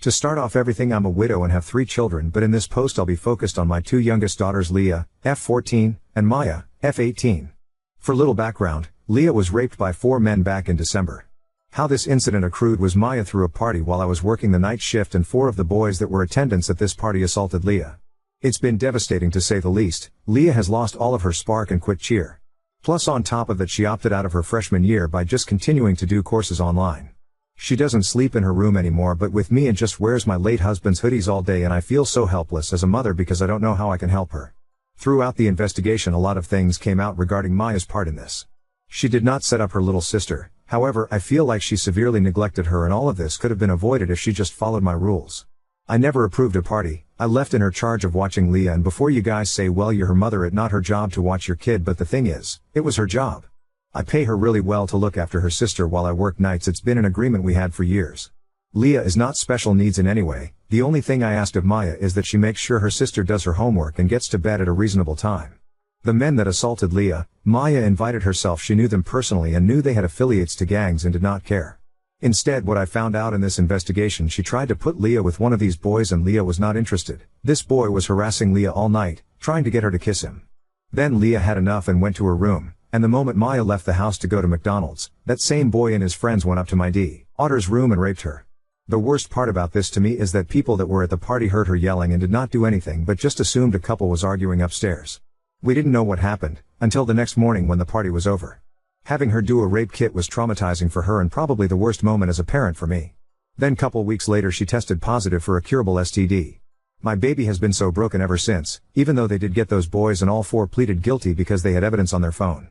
To start off everything, I'm a widow and have 3 children, but in this post I'll be focused on my 2 youngest daughters, Leah, F14, and Maya, F18. For little background, Leah was raped by 4 men back in December. How this incident accrued was Maya threw a party while I was working the night shift, and 4 of the boys that were attendants at this party assaulted Leah. It's been devastating to say the least. Leah has lost all of her spark and quit cheer. Plus on top of that, she opted out of her freshman year by just continuing to do courses online. She doesn't sleep in her room anymore but with me and just wears my late husband's hoodies all day, and I feel so helpless as a mother because I don't know how I can help her. Throughout the investigation a lot of things came out regarding Maya's part in this. She did not set up her little sister, however I feel like she severely neglected her, and all of this could have been avoided if she just followed my rules. I never approved a party. I left in her charge of watching Leah, and before you guys say well you're her mother, it's not her job to watch your kid, but the thing is, it was her job. I pay her really well to look after her sister while I work nights. It's been an agreement we had for years. Leah is not special needs in any way. The only thing I asked of Maya is that she makes sure her sister does her homework and gets to bed at a reasonable time. The men that assaulted Leah, Maya invited herself. She knew them personally and knew they had affiliates to gangs and did not care. Instead, what I found out in this investigation, she tried to put Leah with one of these boys and Leah was not interested. This boy was harassing Leah all night, trying to get her to kiss him. Then Leah had enough and went to her room, and the moment Maya left the house to go to McDonald's, that same boy and his friends went up to my daughter's room and raped her. The worst part about this to me is that people that were at the party heard her yelling and did not do anything but just assumed a couple was arguing upstairs. We didn't know what happened until the next morning when the party was over. Having her do a rape kit was traumatizing for her and probably the worst moment as a parent for me. Then couple weeks later she tested positive for a curable STD. My baby has been so broken ever since, even though they did get those boys and all 4 pleaded guilty because they had evidence on their phone.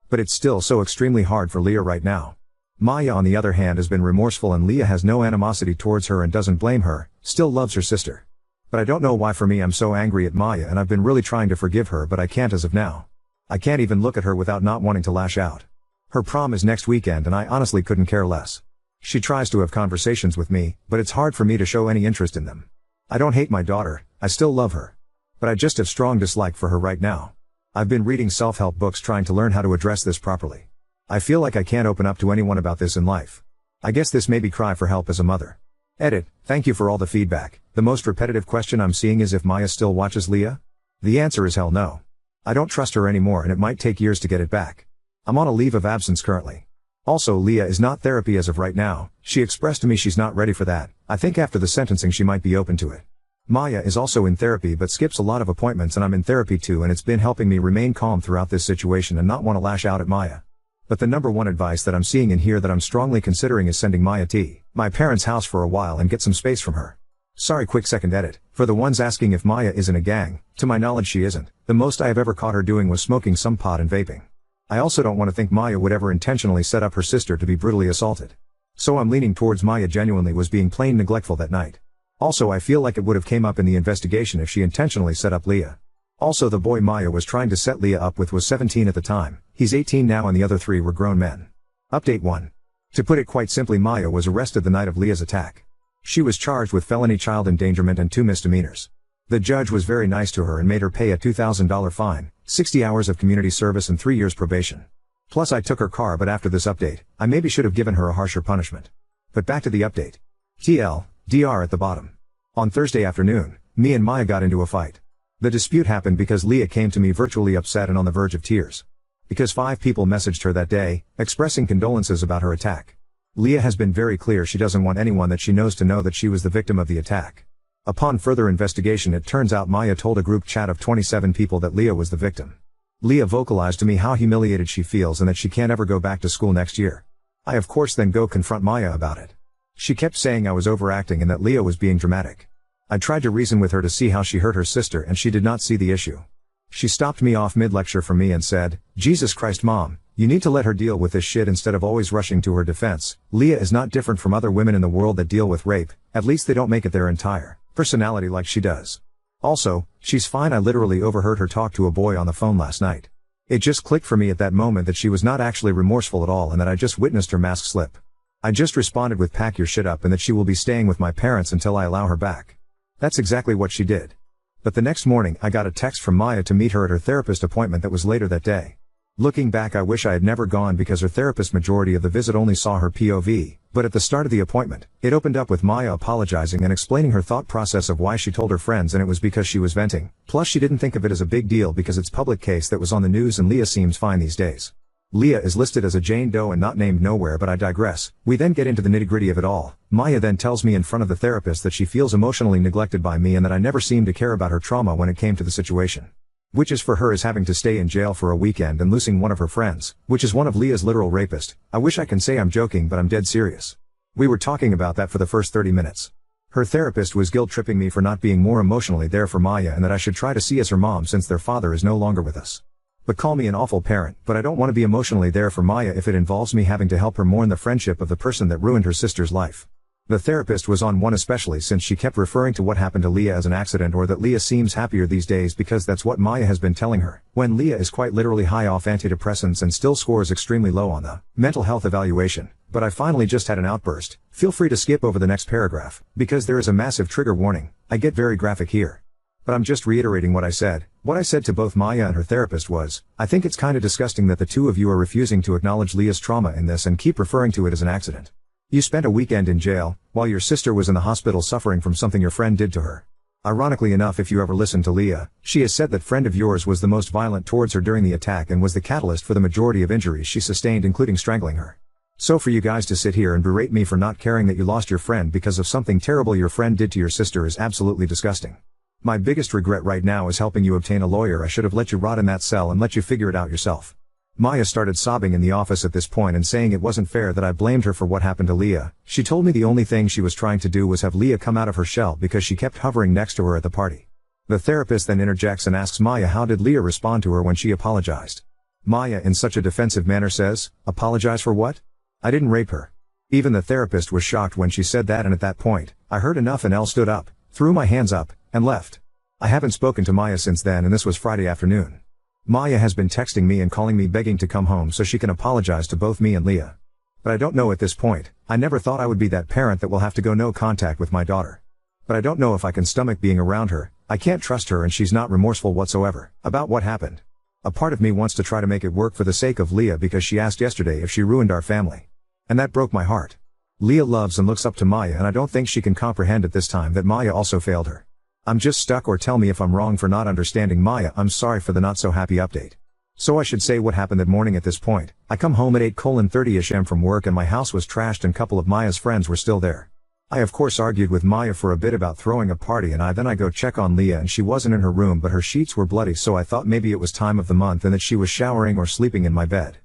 But it's still so extremely hard for Leah right now. Maya on the other hand has been remorseful, and Leah has no animosity towards her and doesn't blame her, still loves her sister. But I don't know why. For me, I'm so angry at Maya and I've been really trying to forgive her, but I can't as of now. I can't even look at her without not wanting to lash out. Her prom is next weekend and I honestly couldn't care less. She tries to have conversations with me, but it's hard for me to show any interest in them. I don't hate my daughter, I still love her. But I just have strong dislike for her right now. I've been reading self-help books trying to learn how to address this properly. I feel like I can't open up to anyone about this in life. I guess this may be cry for help as a mother. Edit, thank you for all the feedback. The most repetitive question I'm seeing is if Maya still watches Leah? The answer is hell no. I don't trust her anymore and it might take years to get it back. I'm on a leave of absence currently. Also, Leah is not therapy as of right now. She expressed to me she's not ready for that. I think after the sentencing she might be open to it. Maya is also in therapy but skips a lot of appointments, and I'm in therapy too, and it's been helping me remain calm throughout this situation and not want to lash out at Maya. But the number one advice that I'm seeing in here that I'm strongly considering is sending Maya to my parents' house for a while and get some space from her. Sorry, quick second edit. For the ones asking if Maya is in a gang, to my knowledge she isn't. The most I have ever caught her doing was smoking some pot and vaping. I also don't want to think Maya would ever intentionally set up her sister to be brutally assaulted. So I'm leaning towards Maya genuinely was being plain neglectful that night. Also, I feel like it would have came up in the investigation if she intentionally set up Leah. Also, the boy Maya was trying to set Leah up with was 17 at the time. He's 18 now and the other 3 were grown men. Update 1. To put it quite simply, Maya was arrested the night of Leah's attack. She was charged with felony child endangerment and 2 misdemeanors. The judge was very nice to her and made her pay a $2,000 fine, 60 hours of community service and 3 years probation. Plus I took her car, but after this update, I maybe should have given her a harsher punishment. But back to the update. TLDR at the bottom. On Thursday afternoon, me and Maya got into a fight. The dispute happened because Leah came to me virtually upset and on the verge of tears. Because 5 people messaged her that day, expressing condolences about her attack. Leah has been very clear she doesn't want anyone that she knows to know that she was the victim of the attack. Upon further investigation, it turns out Maya told a group chat of 27 people that Leah was the victim. Leah vocalized to me how humiliated she feels and that she can't ever go back to school next year. I of course then go confront Maya about it. She kept saying I was overacting and that Leah was being dramatic. I tried to reason with her to see how she hurt her sister and she did not see the issue. She stopped me off mid-lecture from me and said, "Jesus Christ, Mom, you need to let her deal with this shit instead of always rushing to her defense. Leah is not different from other women in the world that deal with rape, at least they don't make it their entire personality like she does. Also, she's fine." I literally overheard her talk to a boy on the phone last night. It just clicked for me at that moment that she was not actually remorseful at all and that I just witnessed her mask slip. I just responded with "pack your shit up," and that she will be staying with my parents until I allow her back. That's exactly what she did. But the next morning I got a text from Maya to meet her at her therapist appointment that was later that day. Looking back, I wish I had never gone because her therapist majority of the visit only saw her POV, but at the start of the appointment, it opened up with Maya apologizing and explaining her thought process of why she told her friends, and it was because she was venting. Plus she didn't think of it as a big deal because it's public case that was on the news and Leah seems fine these days. Leah is listed as a Jane Doe and not named nowhere, but I digress. We then get into the nitty-gritty of it all. Maya then tells me in front of the therapist that she feels emotionally neglected by me and that I never seemed to care about her trauma when it came to the situation. Which is for her is having to stay in jail for a weekend and losing one of her friends, which is one of Leah's literal rapist. I wish I can say I'm joking, but I'm dead serious. We were talking about that for the first 30 minutes. Her therapist was guilt-tripping me for not being more emotionally there for Maya and that I should try to see as her mom since their father is no longer with us. But call me an awful parent, but I don't want to be emotionally there for Maya if it involves me having to help her mourn the friendship of the person that ruined her sister's life. The therapist was on one, especially since she kept referring to what happened to Leah as an accident, or that Leah seems happier these days because that's what Maya has been telling her, when Leah is quite literally high off antidepressants and still scores extremely low on the mental health evaluation. But I finally just had an outburst. Feel free to skip over the next paragraph, because there is a massive trigger warning. I get very graphic here. But I'm just reiterating what I said. What I said to both Maya and her therapist was, I think it's kinda disgusting that the two of you are refusing to acknowledge Leah's trauma in this and keep referring to it as an accident. You spent a weekend in jail, while your sister was in the hospital suffering from something your friend did to her. Ironically enough, if you ever listen to Leah, she has said that friend of yours was the most violent towards her during the attack and was the catalyst for the majority of injuries she sustained, including strangling her. So for you guys to sit here and berate me for not caring that you lost your friend because of something terrible your friend did to your sister is absolutely disgusting. My biggest regret right now is helping you obtain a lawyer. I should have let you rot in that cell and let you figure it out yourself. Maya started sobbing in the office at this point and saying it wasn't fair that I blamed her for what happened to Leah. She told me the only thing she was trying to do was have Leah come out of her shell because she kept hovering next to her at the party. The therapist then interjects and asks Maya how did Leah respond to her when she apologized. Maya in such a defensive manner says, apologize for what? I didn't rape her. Even the therapist was shocked when she said that, and at that point, I heard enough and stood up, threw my hands up, and left. I haven't spoken to Maya since then, and this was Friday afternoon. Maya has been texting me and calling me begging to come home so she can apologize to both me and Leah. But I don't know at this point. I never thought I would be that parent that will have to go no contact with my daughter. But I don't know if I can stomach being around her. I can't trust her and she's not remorseful whatsoever about what happened. A part of me wants to try to make it work for the sake of Leah because she asked yesterday if she ruined our family. And that broke my heart. Leah loves and looks up to Maya, and I don't think she can comprehend at this time that Maya also failed her. I'm just stuck, or tell me if I'm wrong for not understanding Maya. I'm sorry for the not so happy update. So I should say what happened that morning at this point. I come home at 8:30ish am from work and my house was trashed and couple of Maya's friends were still there. I of course argued with Maya for a bit about throwing a party, and then I go check on Leah and she wasn't in her room but her sheets were bloody, so I thought maybe it was time of the month and that she was showering or sleeping in my bed.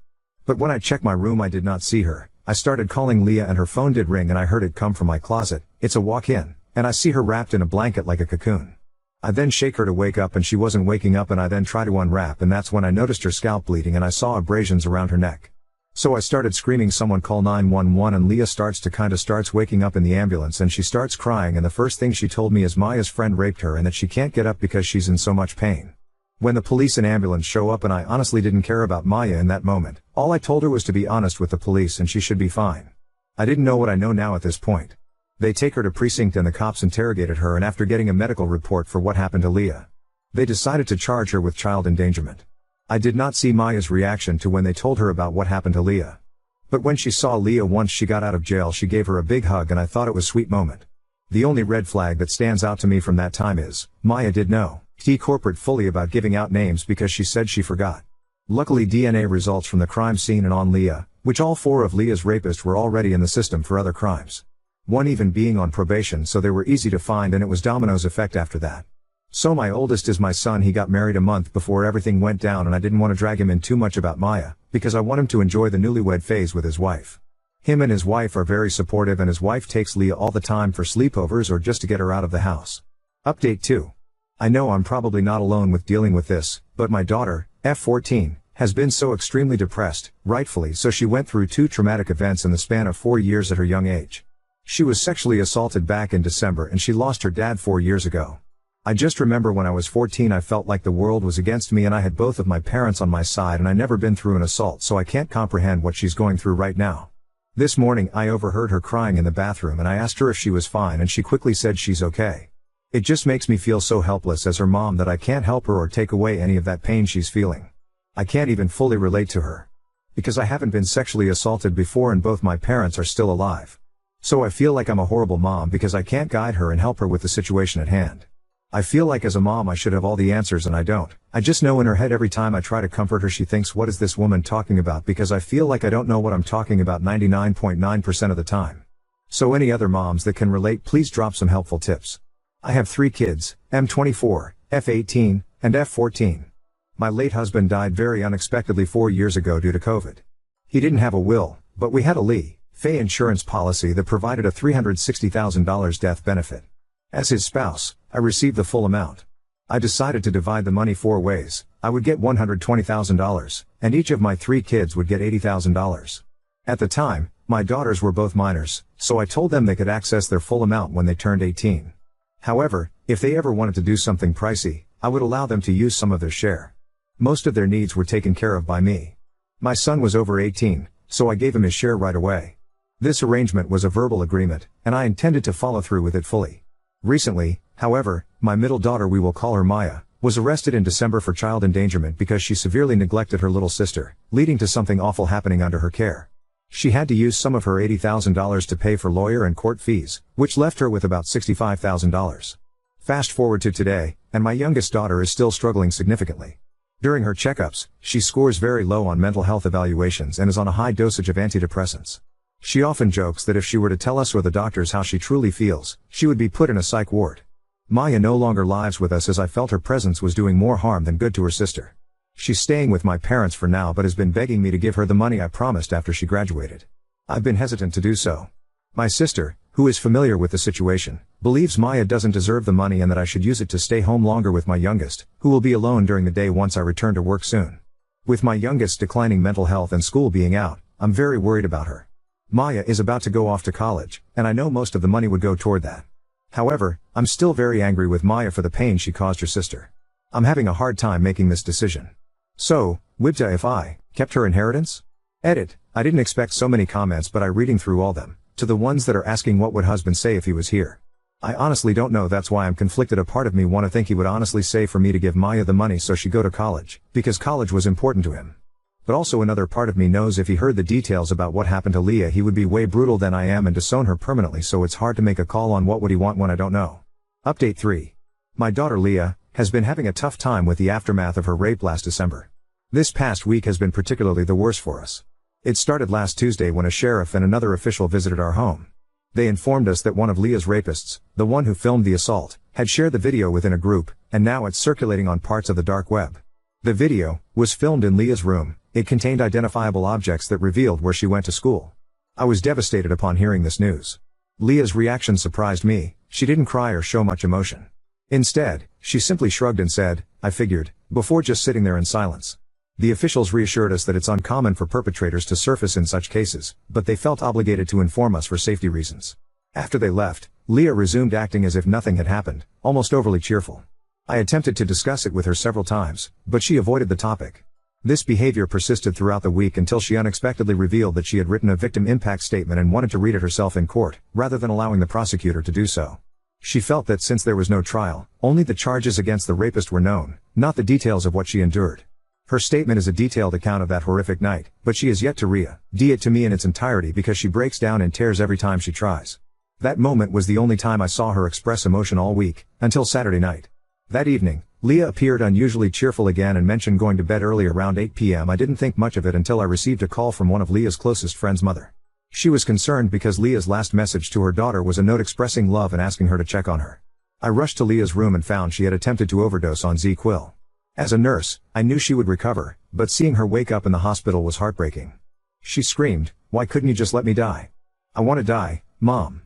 But when I checked my room I did not see her. I started calling Leah and her phone did ring and I heard it come from my closet. It's a walk-in. And I see her wrapped in a blanket like a cocoon. I then shake her to wake up and she wasn't waking up, and I then try to unwrap, and that's when I noticed her scalp bleeding and I saw abrasions around her neck. So I started screaming, someone call 911, and Leah starts waking up in the ambulance and she starts crying, and the first thing she told me is Maya's friend raped her and that she can't get up because she's in so much pain. When the police and ambulance show up, and I honestly didn't care about Maya in that moment, all I told her was to be honest with the police and she should be fine. I didn't know what I know now at this point. They take her to precinct and the cops interrogated her, and after getting a medical report for what happened to Leah, they decided to charge her with child endangerment. I did not see Maya's reaction to when they told her about what happened to Leah. But when she saw Leah once she got out of jail, she gave her a big hug and I thought it was a sweet moment. The only red flag that stands out to me from that time is, Maya did know corporate fully about giving out names because she said she forgot. Luckily DNA results from the crime scene and on Leah, which all 4 of Leah's rapists were already in the system for other crimes. One even being on probation, so they were easy to find, and it was dominoes effect after that. So my oldest is my son. He got married a month before everything went down, and I didn't want to drag him in too much about Maya, because I want him to enjoy the newlywed phase with his wife. Him and his wife are very supportive, and his wife takes Leah all the time for sleepovers or just to get her out of the house. Update 2. I know I'm probably not alone with dealing with this, but my daughter, F14, has been so extremely depressed, rightfully so. She went through 2 traumatic events in the span of 4 years at her young age. She was sexually assaulted back in December and she lost her dad 4 years ago. I just remember when I was 14 I felt like the world was against me and I had both of my parents on my side, and I never been through an assault, so I can't comprehend what she's going through right now. This morning I overheard her crying in the bathroom and I asked her if she was fine and she quickly said she's okay. It just makes me feel so helpless as her mom that I can't help her or take away any of that pain she's feeling. I can't even fully relate to her. Because I haven't been sexually assaulted before and both my parents are still alive. So I feel like I'm a horrible mom because I can't guide her and help her with the situation at hand. I feel like as a mom I should have all the answers and I don't. I just know in her head every time I try to comfort her she thinks, what is this woman talking about, because I feel like I don't know what I'm talking about 99.9% of the time. So any other moms that can relate, please drop some helpful tips. I have 3 kids, M24, F18, and F14. My late husband died very unexpectedly 4 years ago due to COVID. He didn't have a will, but we had a Lee Fay insurance policy that provided a $360,000 death benefit. As his spouse, I received the full amount. I decided to divide the money 4 ways. I would get $120,000, and each of my 3 kids would get $80,000. At the time, my daughters were both minors, so I told them they could access their full amount when they turned 18. However, if they ever wanted to do something pricey, I would allow them to use some of their share. Most of their needs were taken care of by me. My son was over 18, so I gave him his share right away. This arrangement was a verbal agreement, and I intended to follow through with it fully. Recently, however, my middle daughter, we will call her Maya, was arrested in December for child endangerment because she severely neglected her little sister, leading to something awful happening under her care. She had to use some of her $80,000 to pay for lawyer and court fees, which left her with about $65,000. Fast forward to today, and my youngest daughter is still struggling significantly. During her checkups, she scores very low on mental health evaluations and is on a high dosage of antidepressants. She often jokes that if she were to tell us or the doctors how she truly feels, she would be put in a psych ward. Maya no longer lives with us as I felt her presence was doing more harm than good to her sister. She's staying with my parents for now but has been begging me to give her the money I promised after she graduated. I've been hesitant to do so. My sister, who is familiar with the situation, believes Maya doesn't deserve the money and that I should use it to stay home longer with my youngest, who will be alone during the day once I return to work soon. With my youngest's declining mental health and school being out, I'm very worried about her. Maya is about to go off to college, and I know most of the money would go toward that. However, I'm still very angry with Maya for the pain she caused her sister. I'm having a hard time making this decision. So, Wibta, if I kept her inheritance? Edit, I didn't expect so many comments, but I reading through all them, to the ones that are asking what would husband say if he was here. I honestly don't know, that's why I'm conflicted. A part of me want to think he would honestly say for me to give Maya the money so she go to college, because college was important to him. But also another part of me knows if he heard the details about what happened to Leah he would be way brutal than I am and disown her permanently, so it's hard to make a call on what would he want when I don't know. Update 3. My daughter Leah has been having a tough time with the aftermath of her rape last December. This past week has been particularly the worst for us. It started last Tuesday when a sheriff and another official visited our home. They informed us that one of Leah's rapists, the one who filmed the assault, had shared the video within a group, and now it's circulating on parts of the dark web. The video was filmed in Leah's room. It contained identifiable objects that revealed where she went to school. I was devastated upon hearing this news. Leah's reaction surprised me. She didn't cry or show much emotion. Instead, she simply shrugged and said, "I figured," before just sitting there in silence. The officials reassured us that it's uncommon for perpetrators to surface in such cases, but they felt obligated to inform us for safety reasons. After they left, Leah resumed acting as if nothing had happened, almost overly cheerful. I attempted to discuss it with her several times, but she avoided the topic. This behavior persisted throughout the week until she unexpectedly revealed that she had written a victim impact statement and wanted to read it herself in court, rather than allowing the prosecutor to do so. She felt that since there was no trial, only the charges against the rapist were known, not the details of what she endured. Her statement is a detailed account of that horrific night, but she has yet to read it to me in its entirety because she breaks down in tears every time she tries. That moment was the only time I saw her express emotion all week, until Saturday night. That evening, Leah appeared unusually cheerful again and mentioned going to bed early around 8 p.m. I didn't think much of it until I received a call from one of Leah's closest friends' mother. She was concerned because Leah's last message to her daughter was a note expressing love and asking her to check on her. I rushed to Leah's room and found she had attempted to overdose on ZQuil. As a nurse, I knew she would recover, but seeing her wake up in the hospital was heartbreaking. She screamed, "Why couldn't you just let me die? I want to die, Mom.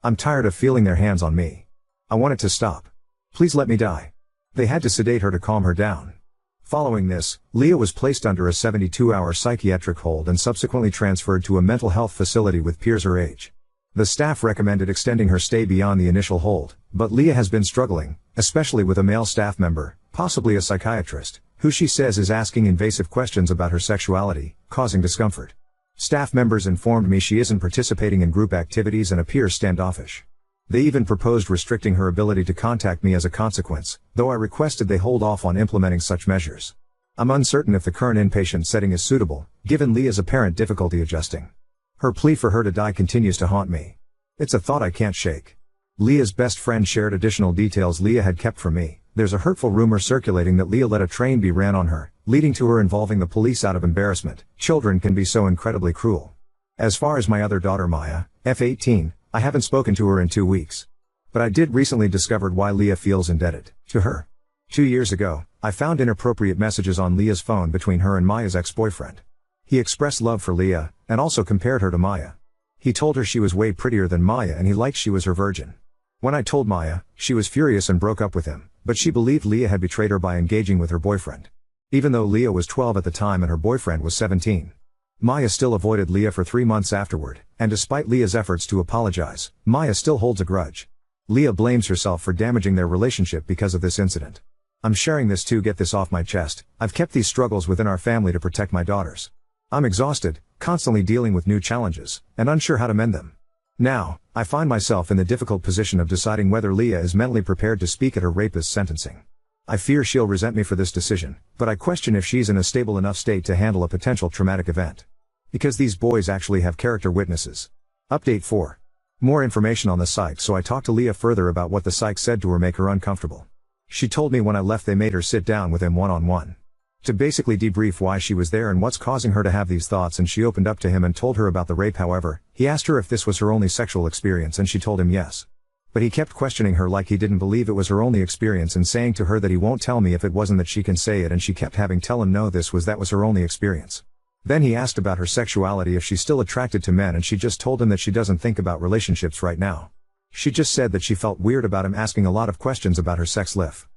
I'm tired of feeling their hands on me. I want it to stop. Please let me die." They had to sedate her to calm her down. Following this, Leah was placed under a 72-hour psychiatric hold and subsequently transferred to a mental health facility with peers her age. The staff recommended extending her stay beyond the initial hold, but Leah has been struggling, especially with a male staff member, possibly a psychiatrist, who she says is asking invasive questions about her sexuality, causing discomfort. Staff members informed me she isn't participating in group activities and appears standoffish. They even proposed restricting her ability to contact me as a consequence, though I requested they hold off on implementing such measures. I'm uncertain if the current inpatient setting is suitable, given Leah's apparent difficulty adjusting. Her plea for her to die continues to haunt me. It's a thought I can't shake. Leah's best friend shared additional details Leah had kept from me. There's a hurtful rumor circulating that Leah let a train be ran on her, leading to her involving the police out of embarrassment. Children can be so incredibly cruel. As far as my other daughter Maya, F18, I haven't spoken to her in 2 weeks. But I did recently discover why Leah feels indebted to her. 2 years ago, I found inappropriate messages on Leah's phone between her and Maya's ex-boyfriend. He expressed love for Leah, and also compared her to Maya. He told her she was way prettier than Maya and he liked she was her virgin. When I told Maya, she was furious and broke up with him, but she believed Leah had betrayed her by engaging with her boyfriend. Even though Leah was 12 at the time and her boyfriend was 17. Maya still avoided Leah for 3 months afterward, and despite Leah's efforts to apologize, Maya still holds a grudge. Leah blames herself for damaging their relationship because of this incident. I'm sharing this to get this off my chest. I've kept these struggles within our family to protect my daughters. I'm exhausted, constantly dealing with new challenges, and unsure how to mend them. Now, I find myself in the difficult position of deciding whether Leah is mentally prepared to speak at her rapist's sentencing. I fear she'll resent me for this decision, but I question if she's in a stable enough state to handle a potential traumatic event. Because these boys actually have character witnesses. Update 4. More information on the psych, so I talked to Leah further about what the psych said to her make her uncomfortable. She told me when I left they made her sit down with him one-on-one. To basically debrief why she was there and what's causing her to have these thoughts, and she opened up to him and told her about the rape. However, he asked her if this was her only sexual experience and she told him yes. But he kept questioning her like he didn't believe it was her only experience and saying to her that he won't tell me if it wasn't that she can say it, and she kept having tell him no, that was her only experience. Then he asked about her sexuality, if she's still attracted to men, and she just told him that she doesn't think about relationships right now. She just said that she felt weird about him asking a lot of questions about her sex life,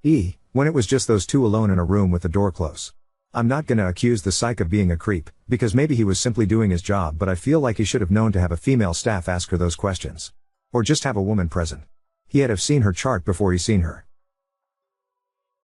when it was just those two alone in a room with the door closed. I'm not gonna accuse the psych of being a creep, because maybe he was simply doing his job, but I feel like he should have known to have a female staff ask her those questions. Or just have a woman present. He had have seen her chart before he seen her.